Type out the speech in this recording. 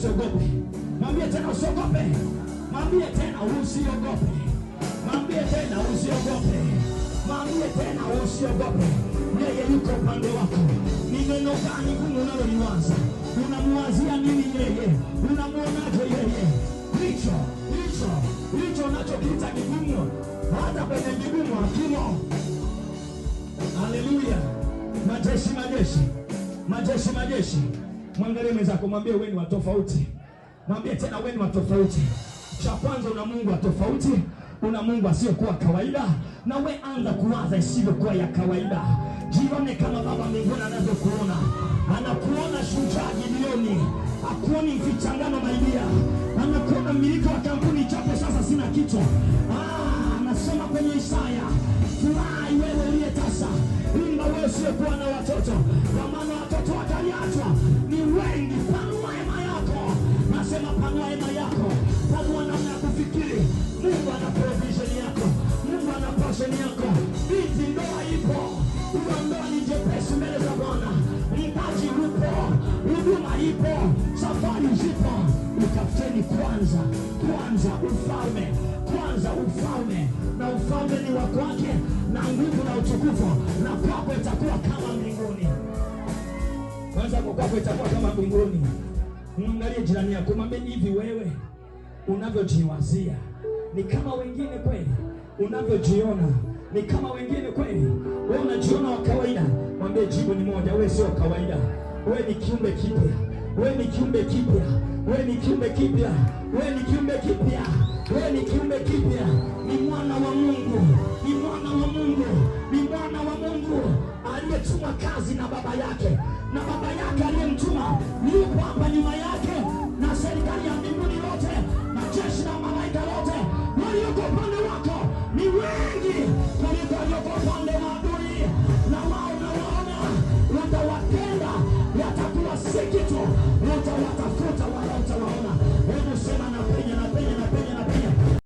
usiogope. Mwambie tena usiogope. Mwambie tena usiogope. Mwambie tena usiogope. Mwambie tena usiogope. Yeye yuko upande wako. Ni neno gani gumu unaloliwaza? Unamwazia nini yeye? Unamuonaje yeye? Hicho unachokiita kigumu, hata kwenye kigumu hakimo. Haleluya. Majeshi. Mwangalie mwenzako, mwambie wewe ni wa tofauti. Mwambie tena wewe ni wa tofauti. Cha kwanza, una Mungu wa tofauti. Una Mungu asiyokuwa kawaida. Na wewe anza kuwaza isivyokuwa ya kawaida. Jione kama Baba mbinguni anavyokuona. Anakuona shujaa Gideoni. Hakuoni mfichangano maidia. Anakuona mmiliki wa kampuni chapo sasa sina kitu. Anasema kwenye Isaya, furahi wewe uliyetasa, imba wewe usiyekuwa na watoto, kwa maana watoto wataliachwa ni wengi. Panua hema yako. Nasema panua hema yako. Panua namna ya kufikiri. Mungu ana provision yako. Mungu ana passion yako. Binti, ndoa ipo. Ndoa ni jepesi mbele za Bwana. Mtaji upo. Huduma ipo. Safari zipo. Utafuteni kwanza ufalme. Na ufalme ni wa kwake, na nguvu na utukufu, na kwako itakuwa kama mbinguni. Kwanza kwako itakuwa kama mbinguni. Mwangalie jirani yako, mwambie hivi, wewe unavyojiwazia ni kama wengine kweli? Unavyojiona ni kama wengine kweli? Wewe unajiona wa kawaida? Mwambie jibu ni moja, wewe sio kawaida. Wewe ni kiumbe kipya. Wewe ni kiumbe kipya. Wewe ni kiumbe kipya. Wewe ni kiumbe kipya. Wewe ni kiumbe kipya. Ni mwana wa Mungu. Ni mwana wa Mungu. Ni mwana wa Mungu aliyetumwa kazi na baba yake. Na baba yake aliyemtuma yupo hapa nyuma yake, na serikali ya mbinguni yote na jeshi la malaika wote walioko upande wako ni wengi kuliko walioko upande wa adui. Na wao unawaona, utawatenda, watakuwa si kitu, utawatafuta wala utawaona. Hebu sema na